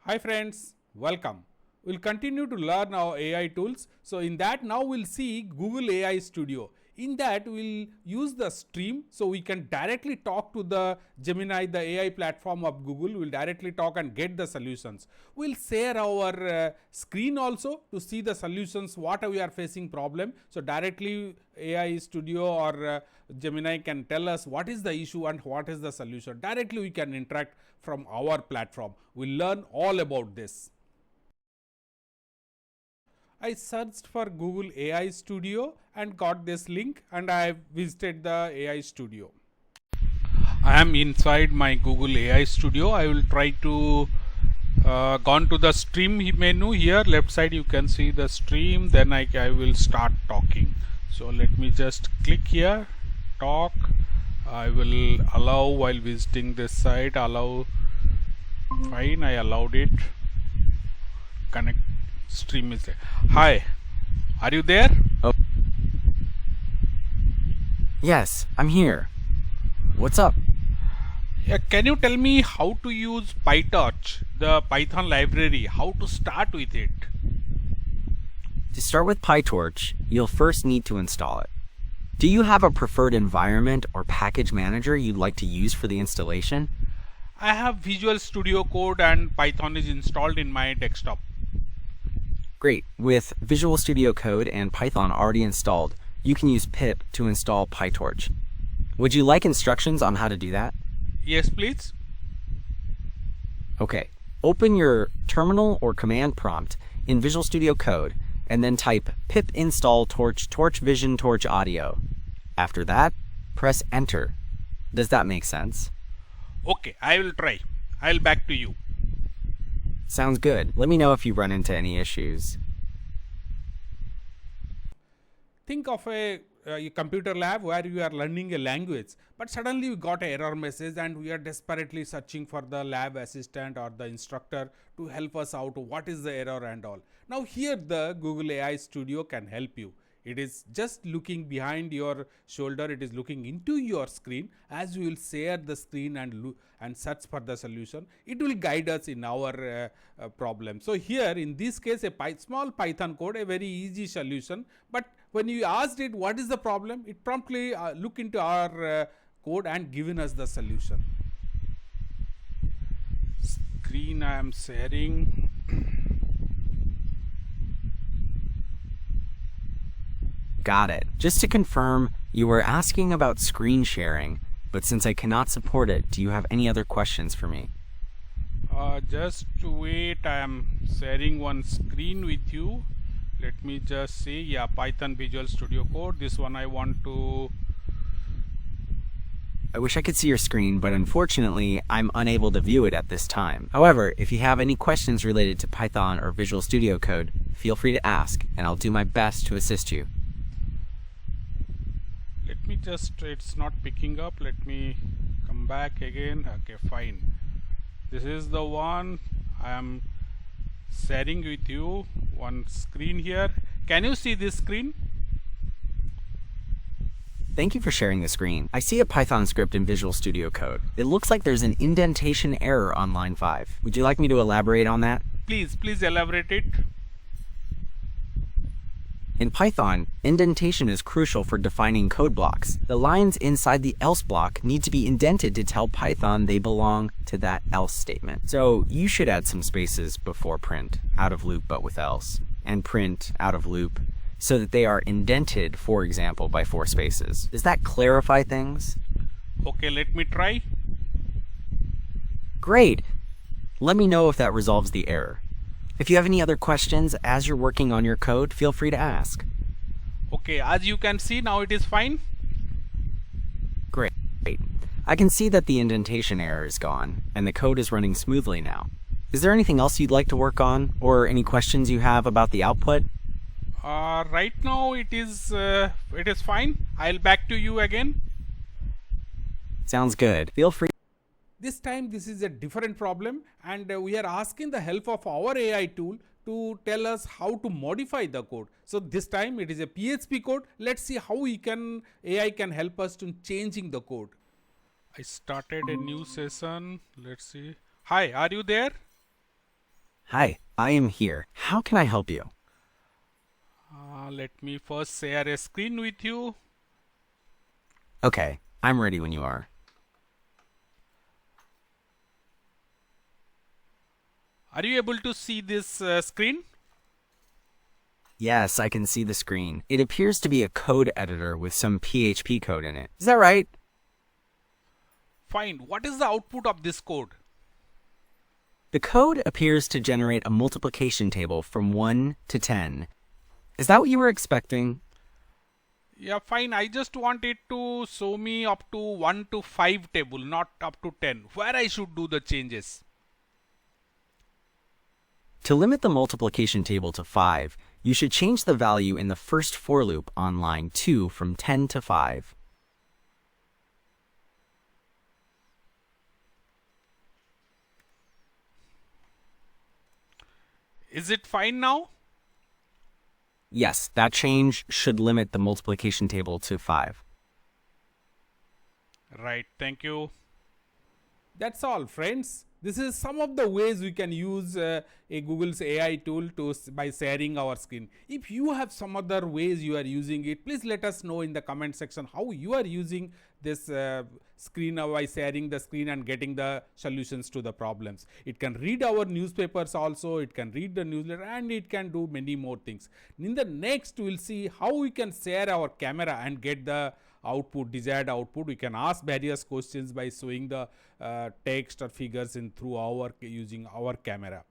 Hi friends, welcome. We'll continue to learn our AI tools. So in that now we'll see Google AI Studio. In that we'll use the stream so we can directly talk to the Gemini, the AI platform of Google. We'll directly talk and get the solutions. We'll share our screen also to see the solutions, what we are facing problem. So directly AI Studio or Gemini can tell us what is the issue and what is the solution. Directly we can interact from our platform. We'll learn all about this. I searched for Google AI Studio and got this link, and I visited the AI Studio. I am inside my Google AI Studio. I will try to gone to the stream menu here. Left side you can see the stream. Then I will start talking. So let me just click here, talk. I will allow while visiting this site. Allow. Fine, I allowed it. Connect. Stream is there. Hi, are you there? Oh. Yes, I'm here. What's up? Yeah, can you tell me how to use PyTorch, the Python library, how to start with it? To start with PyTorch, you'll first need to install it. Do you have a preferred environment or package manager you'd like to use for the installation? I have Visual Studio Code and Python is installed in my desktop. Great. With Visual Studio Code and Python already installed, you can use pip to install PyTorch. Would you like instructions on how to do that? Yes, please. Okay. Open your terminal or command prompt in Visual Studio Code and then type pip install torch vision torch audio. After that, press enter. Does that make sense? Okay, I will try. I'll back to you. Sounds good. Let me know if you run into any issues. Think of a computer lab where you are learning a language, but suddenly we got an error message and we are desperately searching for the lab assistant or the instructor to help us out. What is the error and all. Now here the Google AI Studio can help you. It is just looking behind your shoulder. It is looking into your screen. As you will share the screen and search for the solution, it will guide us in our problem. So here in this case a small Python code, a very easy solution. But when you asked it what is the problem, it promptly look into our code and given us the solution. Screen I am sharing. Got it. Just to confirm, you were asking about screen sharing, but since I cannot support it, do you have any other questions for me? Just wait, I am sharing one screen with you. Let me just see. Yeah, Python Visual Studio Code. This one I want to. I wish I could see your screen, but unfortunately, I'm unable to view it at this time. However, if you have any questions related to Python or Visual Studio Code, feel free to ask, and I'll do my best to assist you. Let me just, it's not picking up. Let me come back again. Okay, fine. This is the one I am sharing with you. One screen here. Can you see this screen? Thank you for sharing the screen. I see a Python script in Visual Studio Code. It looks like there's an indentation error on line 5. Would you like me to elaborate on that? Please elaborate it. In Python, indentation is crucial for defining code blocks. The lines inside the else block need to be indented to tell Python they belong to that else statement. So you should add some spaces before print, out of loop but with else, and print, out of loop, so that they are indented, for example, by 4 spaces. Does that clarify things? Okay, let me try. Great! Let me know if that resolves the error. If you have any other questions as you're working on your code, feel free to ask. Okay, as you can see, now it is fine. Great. I can see that the indentation error is gone, and the code is running smoothly now. Is there anything else you'd like to work on, or any questions you have about the output? Right now it is fine. I'll back to you again. Sounds good. Feel free. This time this is a different problem, and we are asking the help of our AI tool to tell us how to modify the code. So this time it is a PHP code. Let's see how AI can help us to changing the code. I started a new session. Let's see. Hi, are you there? Hi, I am here. How can I help you? Let me first share a screen with you. Okay, I'm ready when you are. Are you able to see this screen? Yes, I can see the screen. It appears to be a code editor with some PHP code in it. Is that right? Fine. What is the output of this code? The code appears to generate a multiplication table from 1 to 10. Is that what you were expecting? Yeah, fine. I just want it to show me up to 1 to 5 table, not up to 10. Where I should do the changes? To limit the multiplication table to 5, you should change the value in the first for loop on line 2 from 10 to 5. Is it fine now? Yes, that change should limit the multiplication table to 5. Right. Thank you. That's all, friends. This is some of the ways we can use a Google's AI tool to by sharing our screen. If you have some other ways you are using it, please let us know in the comment section how you are using this screen by sharing the screen and getting the solutions to the problems. It can read our newspapers also, it can read the newsletter, and it can do many more things. In the next, we will see how we can share our camera and get the output, desired output. We can ask various questions by showing the text or figures in through our using our camera.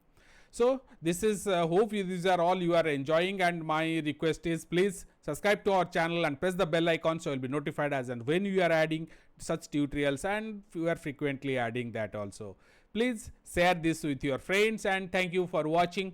So this is hope these are all you are enjoying, and my request is please subscribe to our channel and press the bell icon so you'll be notified as and when we are adding such tutorials, and we are frequently adding that also. Please share this with your friends, and thank you for watching.